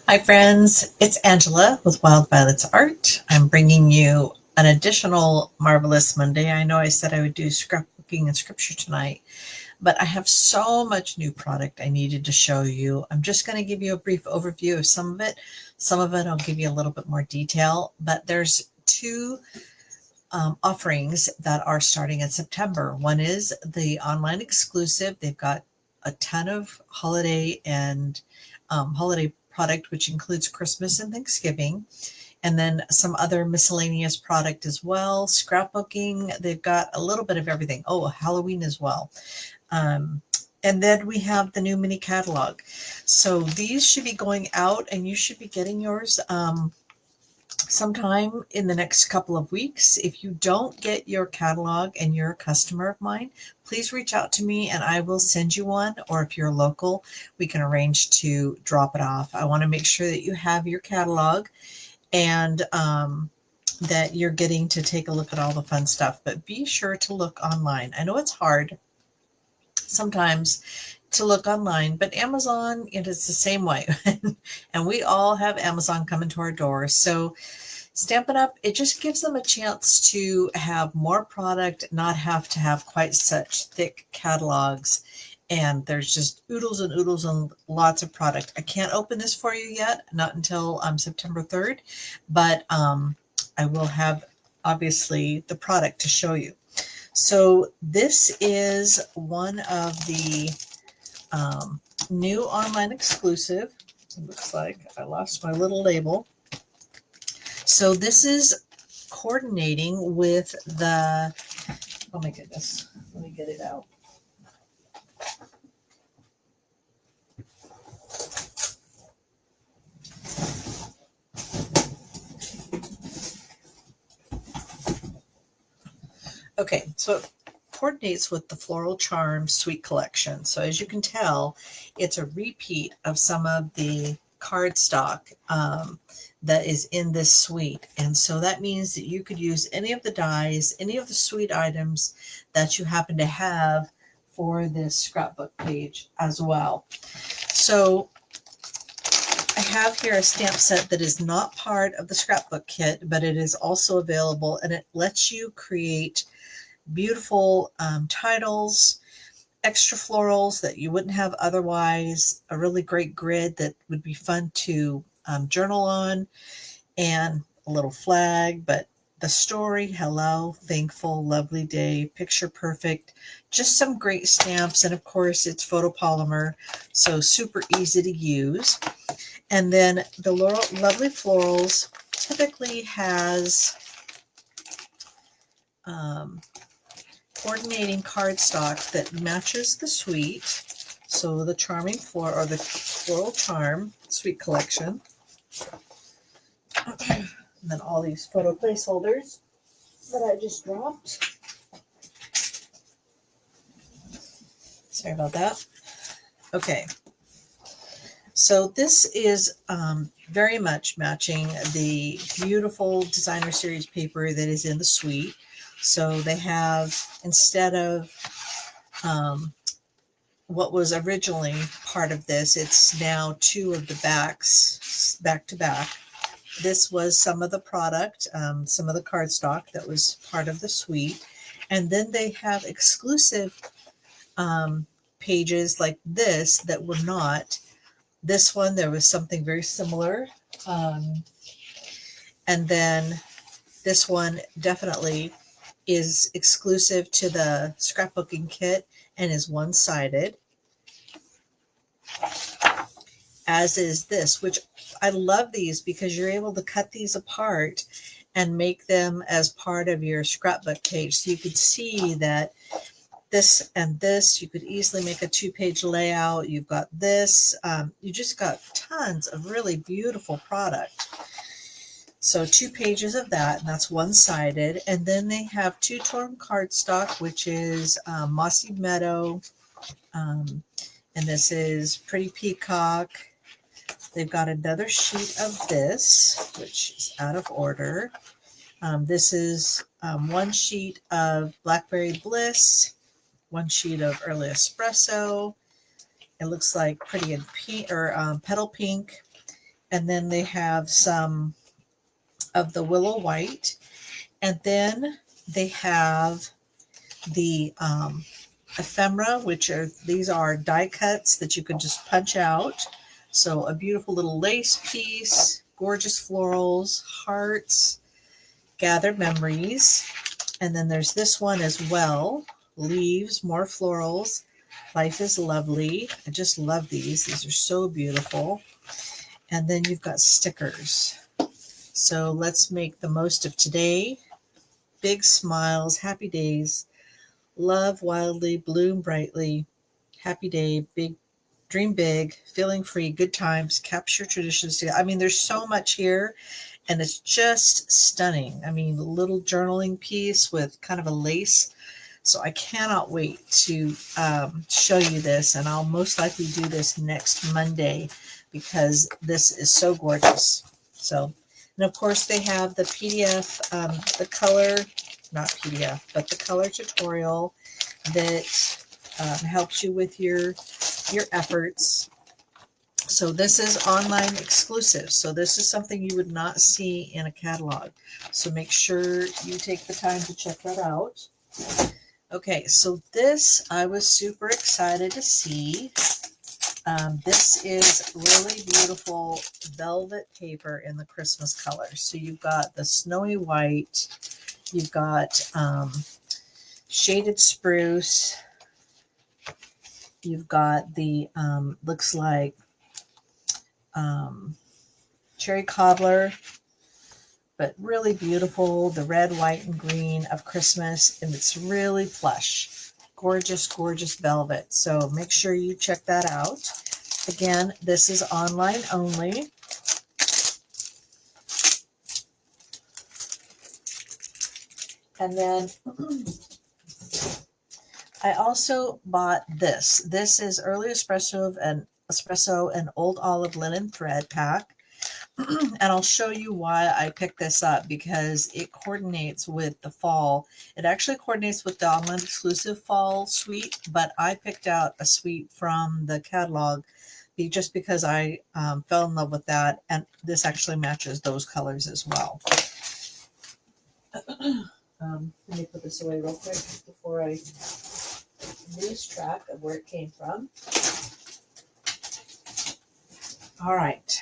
Hi, friends. It's Angela with Wild Violets Art. I'm bringing you an additional Marvelous Monday. I know I said I would do scrapbooking and scripture tonight, but I have so much new product I needed to show you. I'm just going to give you a brief overview of some of it. Some of it I'll give you a little bit more detail, but there's two offerings that are starting in September. One is the online exclusive. They've got a ton of holiday and holiday product, which includes Christmas and Thanksgiving, and then some other miscellaneous product as well. Scrapbooking, they've got a little bit of everything. Oh, Halloween as well. Um, and then we have the new mini catalog. So these should be going out, and you should be getting yours sometime in the next couple of weeks. If you don't get your catalog and you're a customer of mine, please reach out to me and I will send you one. Or if you're local, we can arrange to drop it off. I want to make sure that you have your catalog and that you're getting to take a look at all the fun stuff. But be sure to look online. I know it's hard sometimes to look online, but Amazon, it is the same way. And we all have Amazon coming to our doors. So Stampin' Up, it just gives them a chance to have more product, not have to have quite such thick catalogs. And there's just oodles and lots of product. I can't open this for you yet, not until September 3rd, but I will have obviously the product to show you. So this is one of the new online exclusive. It looks like I lost my little label. So this is coordinating with the, oh my goodness, let me get it out. Okay, so it coordinates with the Floral Charm Suite Collection. So as you can tell, it's a repeat of some of the cardstock that is in this suite. And so that means that you could use any of the dies, any of the suite items that you happen to have for this scrapbook page as well. So I have here a stamp set that is not part of the scrapbook kit, but it is also available, and it lets you create beautiful titles, extra florals that you wouldn't have otherwise, a really great grid that would be fun to journal on, and a little flag. But the story, hello, thankful, lovely day, picture perfect, just some great stamps. And of course, it's photopolymer, so super easy to use. And then the lovely florals typically has coordinating cardstock that matches the suite. So the Charming Floor, or the Floral Charm Suite Collection. And then all these photo placeholders that I just dropped. Sorry about that. Okay. So this is very much matching the beautiful designer series paper that is in the suite. So they have, instead of what was originally part of this, it's now two of the backs back to back. This was some of the product, some of the cardstock that was part of the suite. And then they have exclusive pages like this that were not. This one, there was something very similar. And then this one definitely is exclusive to the scrapbooking kit and is one-sided, as is this, which I love these because you're able to cut these apart and make them as part of your scrapbook page. So you could see that this and this, you could easily make a 2-page layout. You've got this, you just got tons of really beautiful product. So 2 pages of that, and that's one-sided. And then they have 2-tone cardstock, which is Mossy Meadow, and this is Pretty Peacock. They've got another sheet of this, which is out of order. This is one sheet of Blackberry Bliss, one sheet of Early Espresso. It looks like Pretty in Pink, or Petal Pink. And then they have some of the Willow White. And then they have the ephemera, which are, these are die cuts that you can just punch out. So a beautiful little lace piece, gorgeous florals, hearts, gathered memories. And then there's this one as well. Leaves, more florals. Life is lovely. I just love these. These are so beautiful. And then you've got stickers. So let's make the most of today. Big smiles, happy days. Love wildly, bloom brightly. Happy day, big, dream big, feeling free, good times, capture traditions. I mean, there's so much here. And it's just stunning. I mean, a little journaling piece with kind of a lace. So I cannot wait to show you this. And I'll most likely do this next Monday because this is so gorgeous. So, and of course they have the PDF, the color, not PDF, but the color tutorial that helps you with your efforts. So this is online exclusive. So this is something you would not see in a catalog. So make sure you take the time to check that out. Okay, so this I was super excited to see. This is really beautiful velvet paper in the Christmas color. So you've got the snowy white, you've got shaded spruce, you've got the, looks like cherry cobbler, but really beautiful, the red, white, and green of Christmas, and it's really plush. Gorgeous, gorgeous velvet. So make sure you check that out. Again, this is online only. And then I also bought this. This is Early Espresso and Old Olive Linen Thread Pack. And I'll show you why I picked this up, because it coordinates with the fall. It actually coordinates with the online exclusive fall suite, but I picked out a suite from the catalog just because I fell in love with that, and this actually matches those colors as well. Let me put this away real quick before I lose track of where it came from. All right.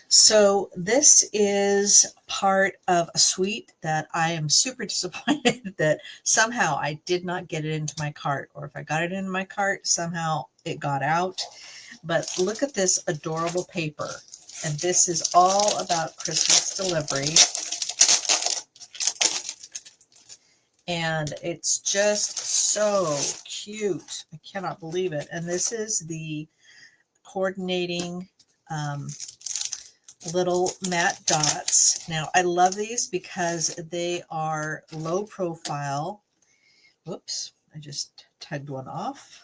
So this is part of a suite that I am super disappointed that somehow I did not get it into my cart, or if I got it into my cart, somehow it got out. But look at this adorable paper. And this is all about Christmas delivery. And it's just so cute. I cannot believe it. And this is the coordinating little matte dots. Now, I love these because they are low profile. Whoops, I just tugged one off,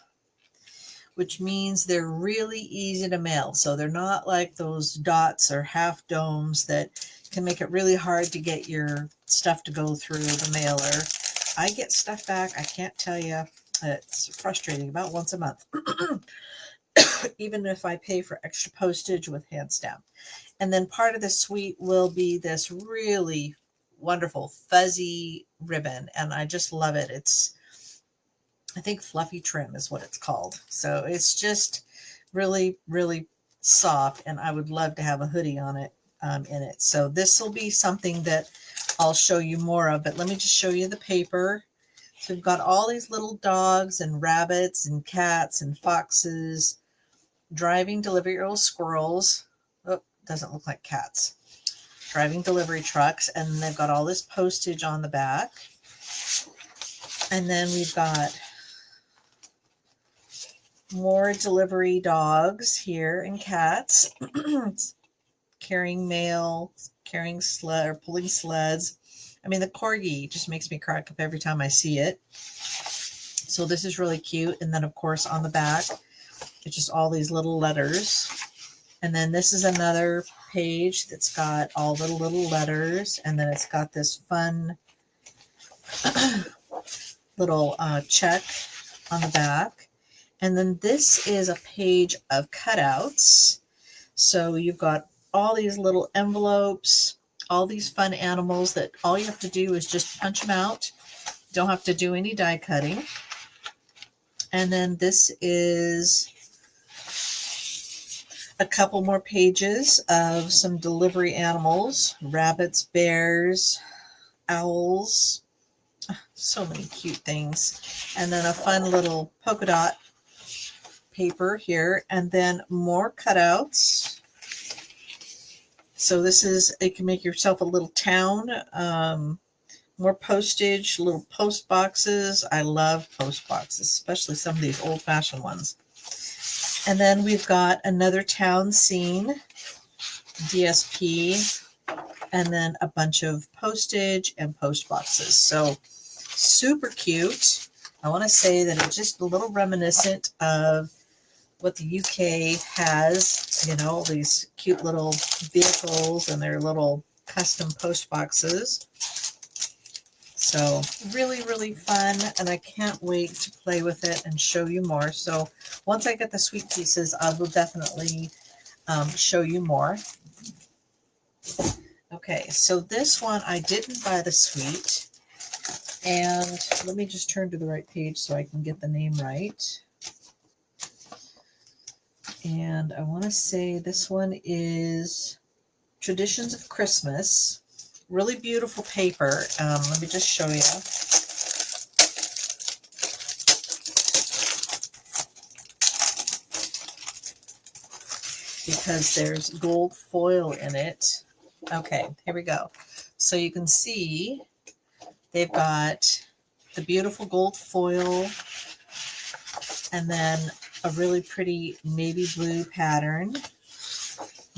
which means they're really easy to mail. So they're not like those dots or half domes that can make it really hard to get your stuff to go through the mailer. I get stuff back, I can't tell you. It's frustrating, about once a month. Even if I pay for extra postage with hand stamp. And then part of the suite will be this really wonderful fuzzy ribbon. And I just love it. It's, I think fluffy trim is what it's called. So it's just really, really soft. And I would love to have a hoodie on it, in it. So this will be something that I'll show you more of. But let me just show you the paper. So we've got all these little dogs and rabbits and cats and foxes, driving delivery squirrels. Oh, doesn't look like cats. Driving delivery trucks. And they've got all this postage on the back. And then we've got more delivery dogs here and cats. Carrying mail, carrying sled or pulling sleds. I mean, the corgi just makes me crack up every time I see it. So this is really cute. And then, of course, on the back, it's just all these little letters. And then this is another page that's got all the little letters. And then it's got this fun little check on the back. And then this is a page of cutouts. So you've got all these little envelopes, all these fun animals that all you have to do is just punch them out. Don't have to do any die cutting. And then this is a couple more pages of some delivery animals, rabbits, bears, owls, so many cute things. And then a fun little polka dot paper here, and then more cutouts. So this is, you can make yourself a little town. More postage, little post boxes. I love post boxes, especially some of these old-fashioned ones. And then we've got another town scene, DSP, and then a bunch of postage and post boxes. So super cute. I want to say that it's just a little reminiscent of what the UK has, you know, these cute little vehicles and their little custom post boxes. So really, really fun, and I can't wait to play with it and show you more. So once I get the sweet pieces, I will definitely show you more. Okay, so this one, I didn't buy the sweet. And let me just turn to the right page so I can get the name right. And I want to say this one is Traditions of Christmas. Really beautiful paper. Let me just show you. Because there's gold foil in it. Okay, here we go. So you can see they've got the beautiful gold foil and then a really pretty navy blue pattern,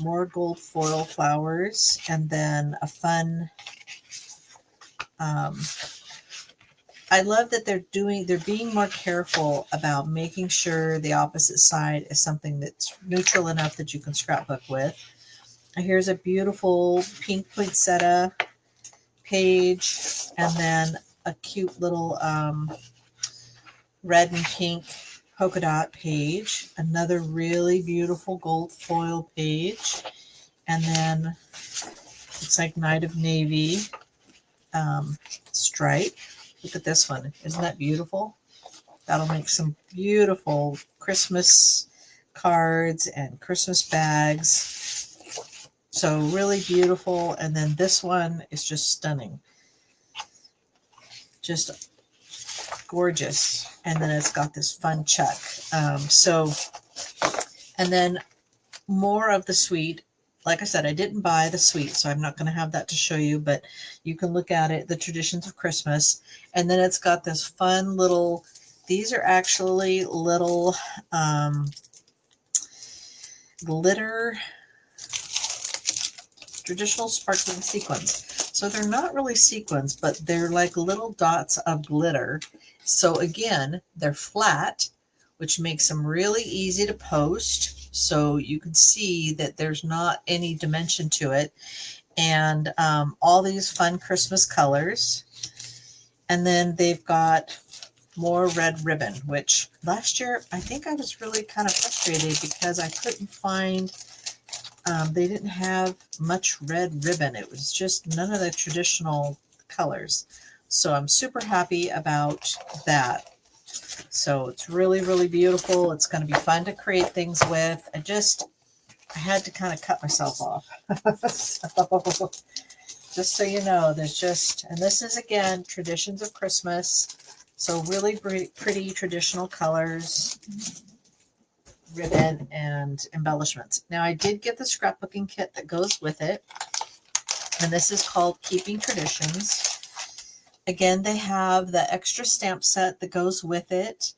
more gold foil flowers, and then a fun, I love that they're being more careful about making sure the opposite side is something that's neutral enough that you can scrapbook with. Here's a beautiful pink poinsettia page, and then a cute little red and pink polka dot page, another really beautiful gold foil page, and then it's like Night of Navy stripe. Look at this one. Isn't that beautiful? That'll make some beautiful Christmas cards and Christmas bags. So really beautiful. And then this one is just stunning. Just gorgeous. And then it's got this fun check. And then more of the suite. Like I said, I didn't buy the suite, so I'm not going to have that to show you, but you can look at it, the Traditions of Christmas. And then it's got this fun little, these are actually little glitter traditional sparkling sequins. So they're not really sequins, but they're like little dots of glitter. So again, they're flat, which makes them really easy to post. So you can see that there's not any dimension to it. And all these fun Christmas colors. And then they've got more red ribbon, which last year I think I was really kind of frustrated because I couldn't find, they didn't have much red ribbon. It was just none of the traditional colors. So I'm super happy about that. So it's really, really beautiful. It's going to be fun to create things with. I had to kind of cut myself off. So, just so you know, there's just, and this is again, Traditions of Christmas. So really pretty traditional colors, ribbon, and embellishments. Now I did get the scrapbooking kit that goes with it. And this is called Keeping Traditions. Again, they have the extra stamp set that goes with it.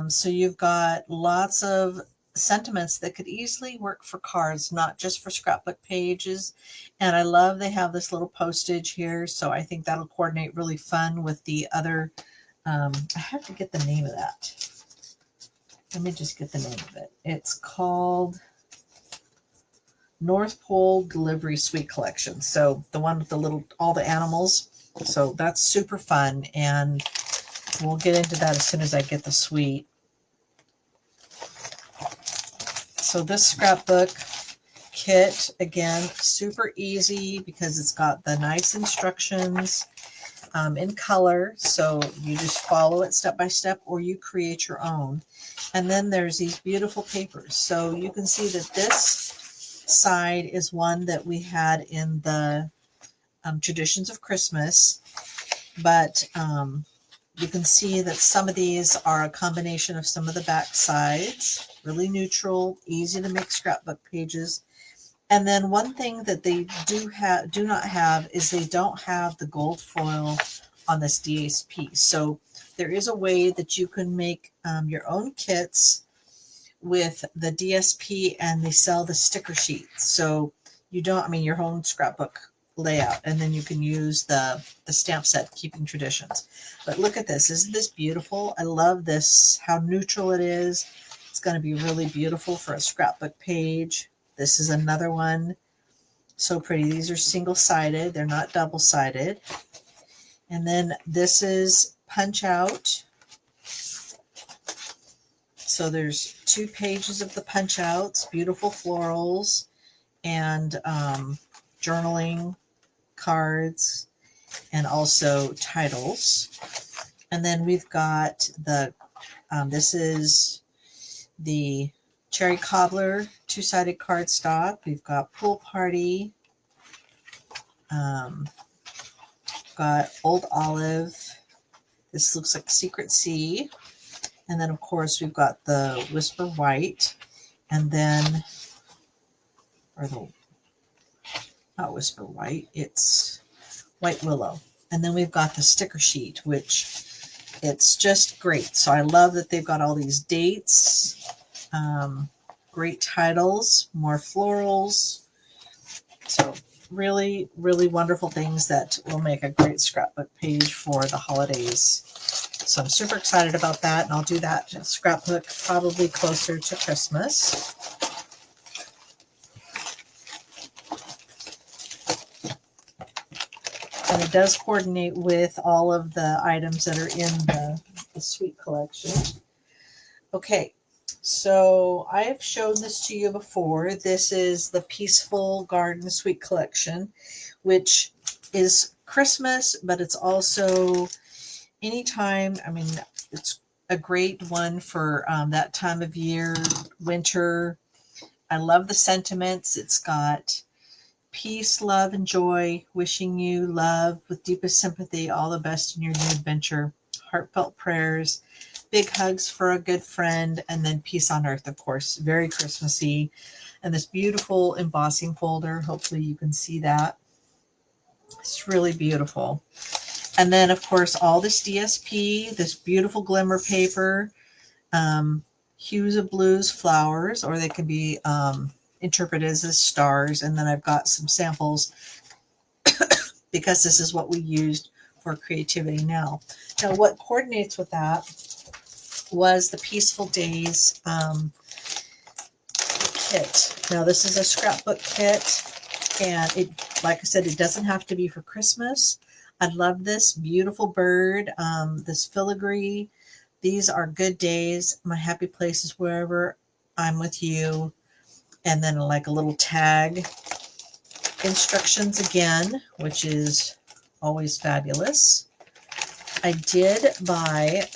So you've got lots of sentiments that could easily work for cards, not just for scrapbook pages. And I love they have this little postage here. So I think that'll coordinate really fun with the other. I have to get the name of that. Let me just get the name of it. It's called North Pole Delivery Suite Collection. So the one with the little, all the animals. So that's super fun, and we'll get into that as soon as I get the suite. So this scrapbook kit. Again, super easy because it's got the nice instructions in color. So you just follow it step by step, or you create your own. And then there's these beautiful papers. So you can see that this side is one that we had in the Traditions of Christmas. But you can see that some of these are a combination of some of the back sides, really neutral, easy to make scrapbook pages. And then one thing that they do not have is they don't have the gold foil on this DSP. So there is a way that you can make your own kits with the DSP, and they sell the sticker sheets. So you don't, I mean, your own scrapbook layout, and then you can use the stamp set, Keeping Traditions. But look at this. Isn't this beautiful? I love this, how neutral it is. It's going to be really beautiful for a scrapbook page. This is another one. So pretty. These are single-sided. They're not double-sided. And then this is Punch Out. So there's 2 pages of the Punch Outs, beautiful florals, and journaling cards, and also titles. And then we've got the, this is the Cherry Cobbler 2-sided cardstock. We've got Pool Party, got Old Olive. This looks like Secret Sea. And then, of course, we've got the Whisper White. And then, or the, not Whisper White, it's White Willow. And then we've got the sticker sheet, which it's just great. So I love that they've got all these dates, great titles, more florals. So really, really wonderful things that will make a great scrapbook page for the holidays. So I'm super excited about that, and I'll do that scrapbook probably closer to Christmas. And it does coordinate with all of the items that are in the suite collection. Okay, so I have shown this to you before. This is the Peaceful Garden Suite Collection, which is Christmas, but it's also anytime. I mean, it's a great one for that time of year, winter. I love the sentiments. It's got peace, love, and joy. Wishing you love with deepest sympathy, all the best in your new adventure. Heartfelt prayers, big hugs for a good friend, and then peace on earth, of course. Very Christmassy. And this beautiful embossing folder. Hopefully you can see that. It's really beautiful. And then, of course, all this DSP, this beautiful glimmer paper, hues of blues, flowers, or they can be interpreted as stars. And then I've got some samples because this is what we used for Creativity Now. Now, what coordinates with that was the Peaceful Days kit. Now, this is a scrapbook kit, and it, like I said, it doesn't have to be for Christmas. I love this beautiful bird, this filigree. These are good days. My happy places wherever I'm with you. And then like a little tag. Instructions again, which is always fabulous. I did buy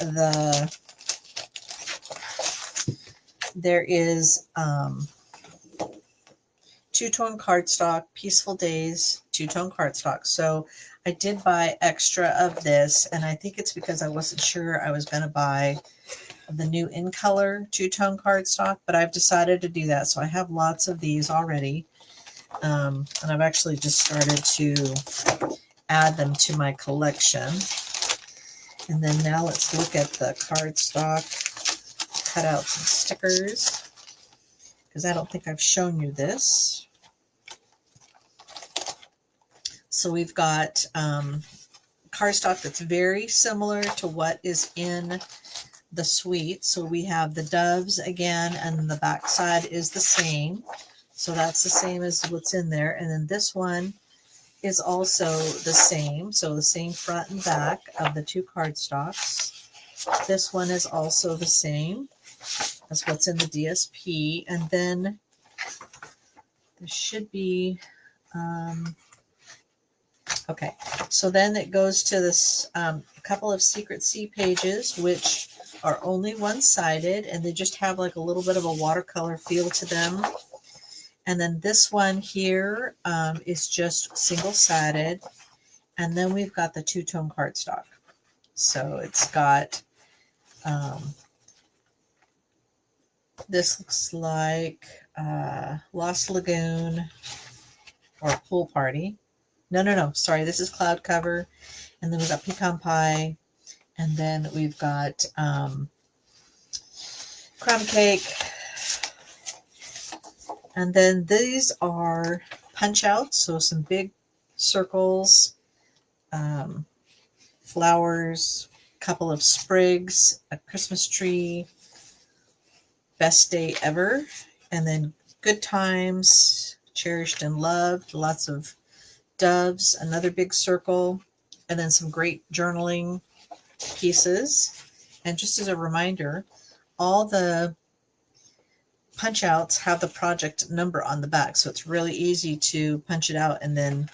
there is two-tone cardstock, Peaceful Days, two-tone cardstock. So I did buy extra of this, and I think it's because I wasn't sure I was going to buy the new In Color two-tone cardstock, but I've decided to do that. So I have lots of these already, and I've actually just started to add them to my collection. And then now let's look at the cardstock, cut out some stickers, because I don't think I've shown you this. So we've got cardstock that's very similar to what is in the suite. So we have the doves again, and the back side is the same. So that's the same as what's in there. And then this one is also the same. So the same front and back of the two cardstocks. This one is also the same as what's in the DSP. And then There should be, okay. So then it goes to this a couple of Secret C pages, which are only one-sided, and they just have like a little bit of a watercolor feel to them. And then this one here is just single-sided. And then we've got the two-tone cardstock. So it's got, this looks like Lost Lagoon or Pool Party. No, sorry, this is Cloud Cover. And then we've got Pecan Pie. And then we've got Crumb Cake. And then these are punch outs, so some big circles, flowers, couple of sprigs, a Christmas tree, best day ever, and then good times, cherished and loved, lots of doves, another big circle, and then some great journaling pieces. And just as a reminder, all the punch outs have the project number on the back, so it's really easy to punch it out and then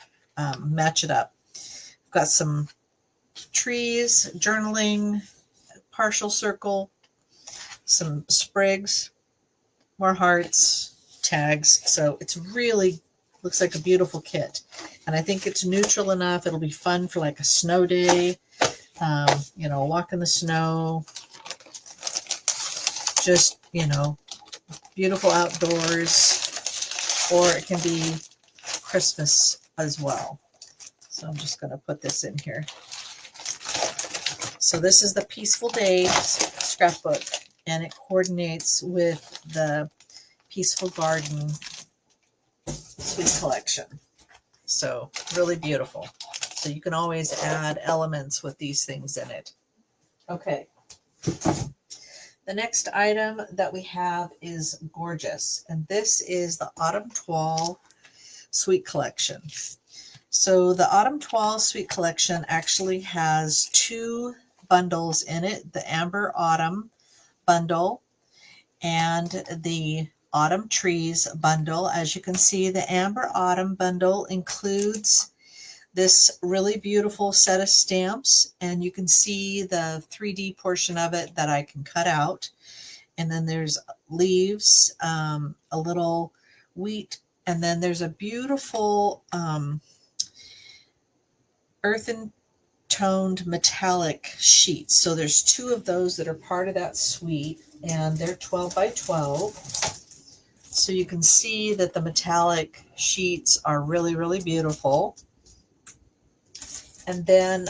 match it up. I've got some trees, journaling, partial circle, some sprigs, more hearts, tags. So it's really looks like a beautiful kit, and I think it's neutral enough. It'll be fun for like a snow day, you know, walk in the snow, just, you know, beautiful outdoors, or it can be Christmas as well. So I'm just going to put this in here. So this is the Peaceful Days scrapbook, and it coordinates with the Peaceful Garden Sweet Collection. So really beautiful. So you can always add elements with these things in it. Okay. The next item that we have is gorgeous, and this is the Autumn Toile Sweet Collection. So the Autumn Toile Sweet Collection actually has two bundles in it, the Amber Autumn bundle and the Autumn Trees bundle. As you can see, the Amber Autumn bundle includes this really beautiful set of stamps, and you can see the 3D portion of it that I can cut out. And then there's leaves, a little wheat, and then there's a beautiful earthen toned metallic sheets. So there's two of those that are part of that suite, and they're 12 by 12. So you can see that the metallic sheets are really, really beautiful. And then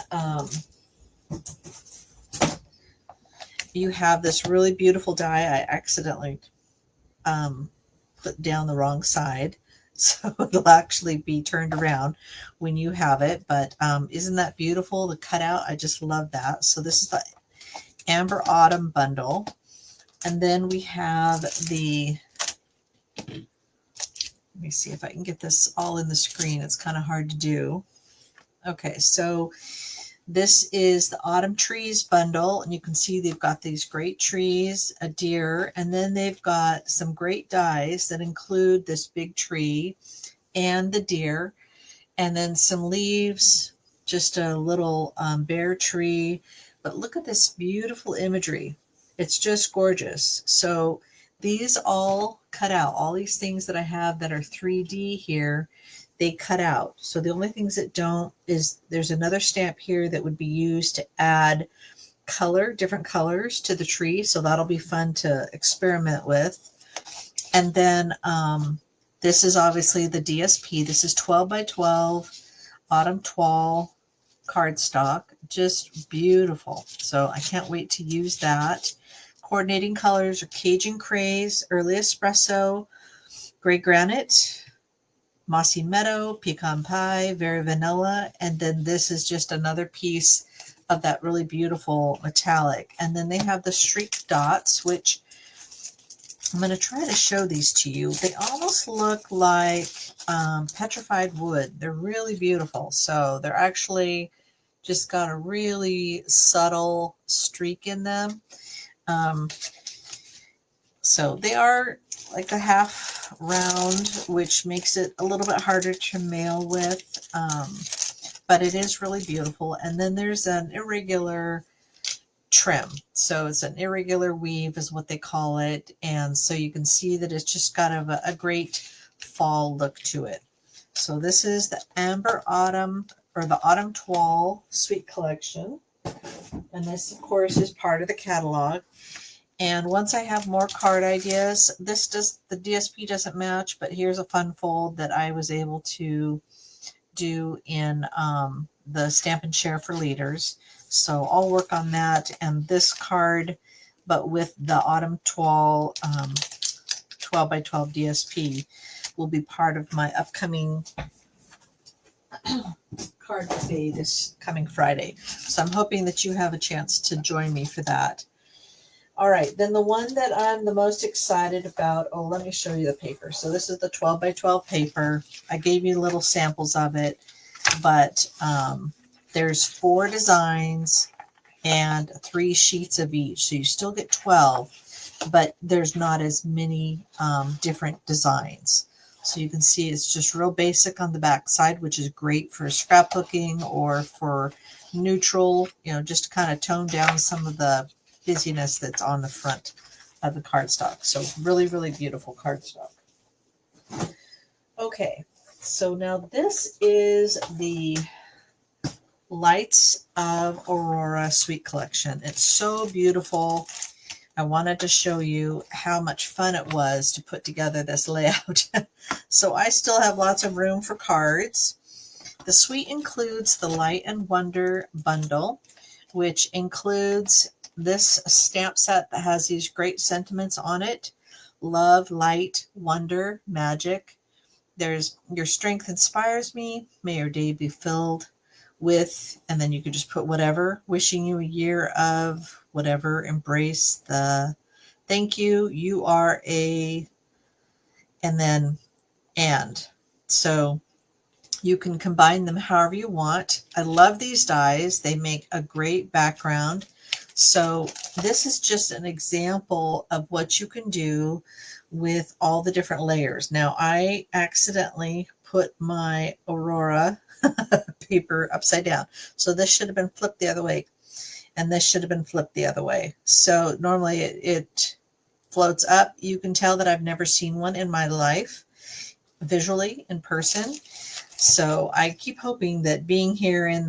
you have this really beautiful die. I accidentally put down the wrong side, so it'll actually be turned around when you have it. But isn't that beautiful, the cutout? I just love that. So this is the Amber Autumn bundle. And then we have the, let me see if I can get this all in the screen. It's kind of hard to do. Okay, so this is the Autumn Trees bundle, and you can see they've got these great trees, a deer, and then they've got some great dies that include this big tree and the deer, and then some leaves, just a little bare tree. But look at this beautiful imagery. It's just gorgeous. So these all cut out, all these things that I have that are 3D here, they cut out. So the only things that don't is there's another stamp here that would be used to add color, different colors to the tree. So that'll be fun to experiment with. And then this is obviously the DSP. This is 12 by 12 Autumn Toile cardstock. Just beautiful. So I can't wait to use that. Coordinating colors are Cajun Craze, Early Espresso, Gray Granite, Mossy Meadow, Pecan Pie, Very Vanilla, and then this is just another piece of that really beautiful metallic. And then they have the streak dots, which I'm going to try to show these to you. They almost look like petrified wood. They're really beautiful. So they're actually just got a really subtle streak in them. So they are like a half round, which makes it a little bit harder to mail with, but it is really beautiful. And then there's an irregular trim. So it's an irregular weave is what they call it. And so you can see that it's just got a great fall look to it. So this is the Amber Autumn, or the Autumn Toile Suite Collection. And this, of course, is part of the catalog. And once I have more card ideas, the DSP doesn't match, but here's a fun fold that I was able to do in the Stampin' Share for Leaders. So I'll work on that, and this card, but with the Autumn Toile 12 by 12 DSP, will be part of my upcoming card buffet this coming Friday. So I'm hoping that you have a chance to join me for that. All right, then the one that I'm the most excited about, oh, let me show you the paper. So this is the 12 by 12 paper. I gave you little samples of it, but there's 4 designs and 3 sheets of each. So you still get 12, but there's not as many different designs. So you can see it's just real basic on the back side, which is great for scrapbooking or for neutral, just to kind of tone down some of the busyness that's on the front of the cardstock. So really, really beautiful cardstock. Okay, so now this is the Lights of Aurora Suite Collection. It's so beautiful. I wanted to show you how much fun it was to put together this layout. So I still have lots of room for cards. The suite includes the Light and Wonder bundle, which includes this stamp set that has these great sentiments on it. Love, light, wonder, magic. There's your strength inspires me. May your day be filled with, and then you could just put whatever, wishing you a year of whatever, embrace the thank you, you are a, and then and. So you can combine them however you want. I love these dies. They make a great background. So this is just an example of what you can do with all the different layers. Now I accidentally put my Aurora paper upside down. So this should have been flipped the other way, and this should have been flipped the other way. So normally it floats up. You can tell that I've never seen one in my life visually in person. So I keep hoping that being here in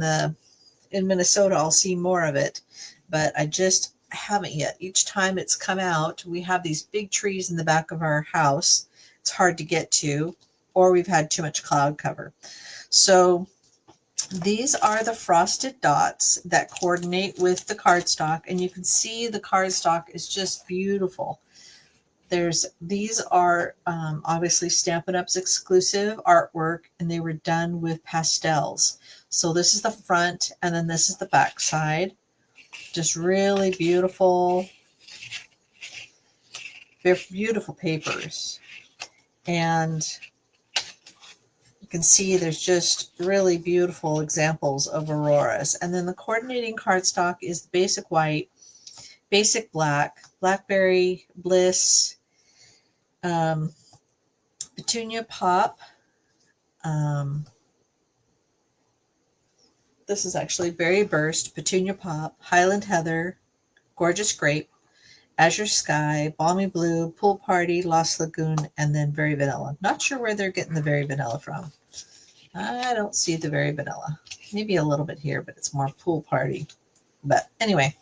Minnesota, I'll see more of it, but I just haven't yet. Each time it's come out, we have these big trees in the back of our house. It's hard to get to, or we've had too much cloud cover. So these are the frosted dots that coordinate with the cardstock, and you can see the cardstock is just beautiful. These are obviously Stampin' Up's exclusive artwork, and they were done with pastels. So this is the front, and then this is the back side. Just really beautiful. They're beautiful papers. And you can see there's just really beautiful examples of auroras. And then the coordinating cardstock is the basic white, basic black, blackberry, bliss, petunia pop. This is actually berry burst, petunia pop, highland heather, gorgeous grape, azure sky, balmy blue, pool party, lost lagoon, and then very vanilla. Not sure where they're getting the very vanilla from. I don't see the very vanilla. Maybe a little bit here, but it's more pool party. But anyway,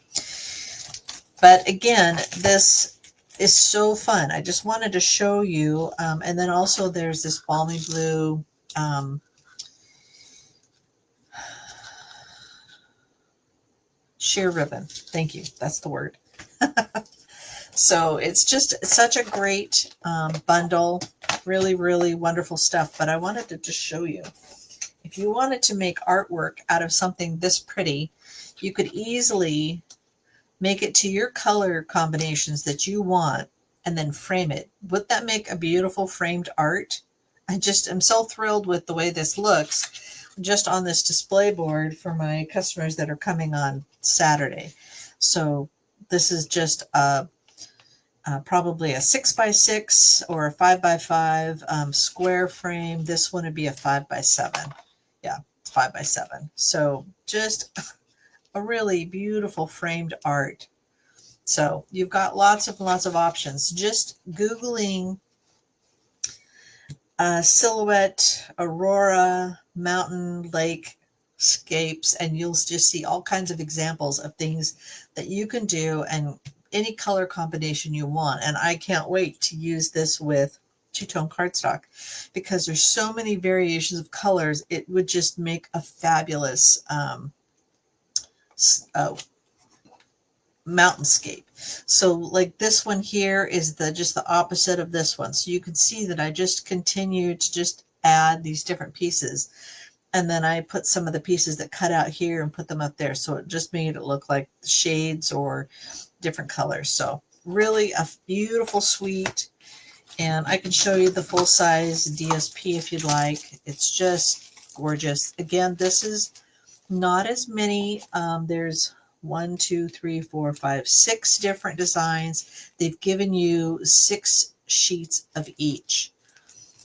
but again, this is so fun. I just wanted to show you. And then also there's this balmy blue sheer ribbon. Thank you. That's the word. So it's just such a great bundle. Really, really wonderful stuff. But I wanted to just show you. If you wanted to make artwork out of something this pretty, you could easily make it to your color combinations that you want and then frame it. Would that make a beautiful framed art? I just am so thrilled with the way this looks just on this display board for my customers that are coming on Saturday. So this is just a probably a 6x6 or a 5x5 square frame. This one would be a 5x7. Yeah, 5x7. So just a really beautiful framed art. So you've got lots of options. Just Googling silhouette, aurora, mountain, lake scapes, and you'll just see all kinds of examples of things that you can do and any color combination you want. And I can't wait to use this with two-tone cardstock because there's so many variations of colors. It would just make a fabulous mountainscape. So like this one here is just the opposite of this one. So you can see that I just continue to just add these different pieces. And then I put some of the pieces that cut out here and put them up there. So it just made it look like shades or different colors. So really a beautiful suite. And I can show you the full size DSP if you'd like. It's just gorgeous. Again, this is not as many. There's 1, 2, 3, 4, 5, 6 different designs. They've given you 6 sheets of each.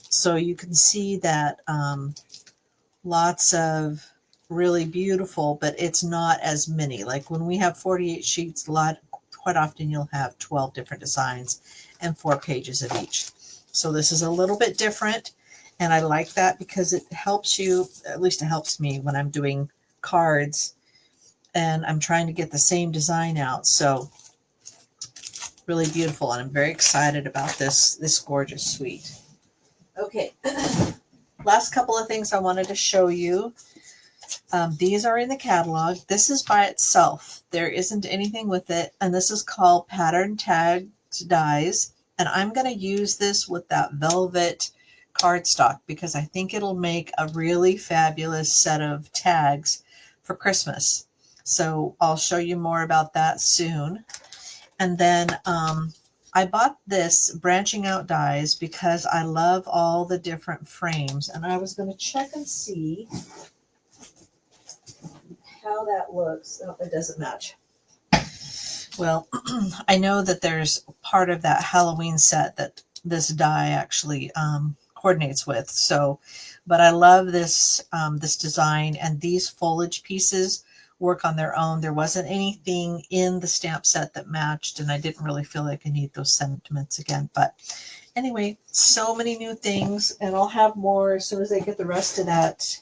So you can see that lots of really beautiful, but it's not as many. Like when we have 48 sheets, quite often you'll have 12 different designs and 4 pages of each. So this is a little bit different, and I like that because it helps you, at least it helps me when I'm doing cards and I'm trying to get the same design out. So really beautiful, and I'm very excited about this gorgeous suite. Okay, last couple of things I wanted to show you. These are in the catalog. This is by itself. There isn't anything with it, and this is called Pattern Tagged Dies, and I'm going to use this with that velvet cardstock because I think it'll make a really fabulous set of tags for Christmas. So I'll show you more about that soon. And then I bought this branching out dies because I love all the different frames, and I was going to check and see how that looks. Oh, it doesn't match. Well, I know that there's part of that Halloween set that this die actually coordinates with. So, but I love this this design, and these foliage pieces work on their own. There wasn't anything in the stamp set that matched, and I didn't really feel like I need those sentiments again. But anyway, so many new things, and I'll have more as soon as I get the rest of that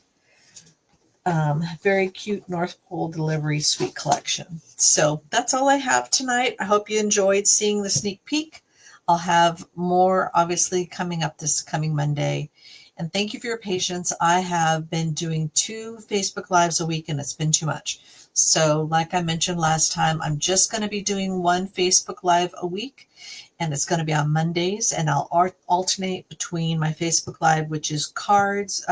very cute North Pole delivery suite collection. So that's all I have tonight. I hope you enjoyed seeing the sneak peek. I'll have more obviously coming up this coming Monday. And thank you for your patience. I have been doing 2 Facebook Lives a week, and it's been too much. So like I mentioned last time, I'm just going to be doing 1 Facebook Live a week, and it's going to be on Mondays, and I'll alternate between my Facebook Live, which is cards,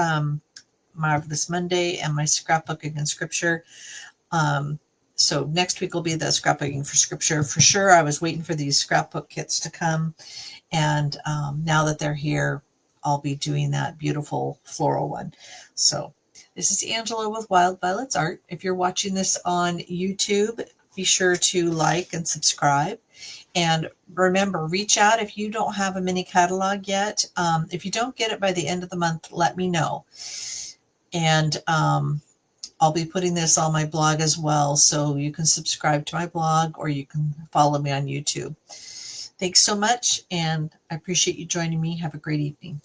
Marvelous Monday, and my scrapbooking and scripture. So next week will be the scrapbooking for scripture for sure. I was waiting for these scrapbook kits to come, and now that they're here, I'll be doing that beautiful floral one. So this is Angela with Wild Violets Art. If you're watching this on YouTube, be sure to like and subscribe. And remember, reach out if you don't have a mini catalog yet. If you don't get it by the end of the month, let me know. And I'll be putting this on my blog as well, so you can subscribe to my blog or you can follow me on YouTube. Thanks so much, and I appreciate you joining me. Have a great evening.